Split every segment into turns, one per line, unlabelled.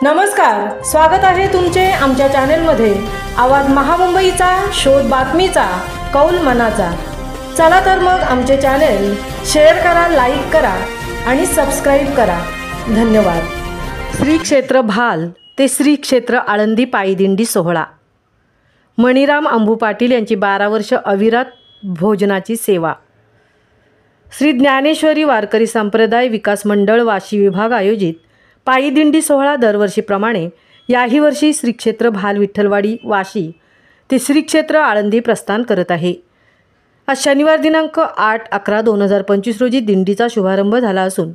नमस्कार, स्वागत आहे तुमचे आमच्या चॅनलमध्ये। आवाज महामुंबईचा, शोध बातमीचा, कौल मनाचा। चला तर मग आमचे चॅनल शेअर करा, लाईक करा आणि सबस्क्राइब करा। धन्यवाद। श्री क्षेत्र भाल ते श्री क्षेत्र आळंदी पायीदिंडी सोहळा। मणिराम अंबू पाटील यांची 12 वर्ष अविरत भोजनाची सेवा। श्री ज्ञानेश्वरी वारकरी संप्रदाय विकास मंडळ वाशी विभाग आयोजित पायीदिंडी सोहळा दरवर्षीप्रमाणे याही वर्षी श्री क्षेत्र भाल विठ्ठलवाडी वाशी ते श्री क्षेत्र आळंदी प्रस्थान करत आहे। आज शनिवार दिनांक 8/11/2025 रोजी दिंडीचा शुभारंभ झाला असून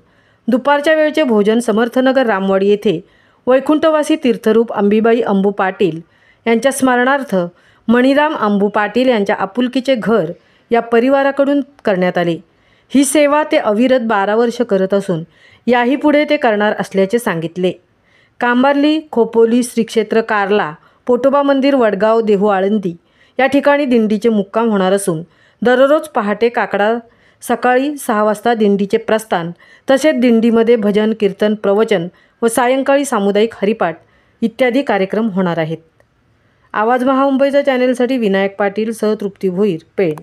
दुपारच्या वेळचे भोजन समर्थनगर रामवाडी येथे वैकुंठवासी तीर्थरूप अंबीबाई अंबू पाटील यांच्या स्मरणार्थ मणिराम अंबू पाटील यांच्या आपुलकीचे घर या परिवाराकडून करण्यात आले। ही सेवा ते अविरत 12 वर्ष करत असून याही पुढे ते करणार असल्याचे सांगितले। कांबार्ली, खोपोली, श्री क्षेत्र कार्ला, पोटोबा मंदिर, वडगाव, देहू, आळंदी या ठिकाणी दिंडीचे मुक्काम होणार असून दररोज पहाटे काकडा सकाळी 6 वाजता दिंडीचे प्रस्थान, तसेच दिंडीमध्ये भजन, कीर्तन, प्रवचन व सायंकाळी सामुदायिक हरिपाठ इत्यादी कार्यक्रम होणार आहेत। आवाज महामुंबईच्या चॅनेलसाठी विनायक पाटील सह तृप्ती भोईर, पेड।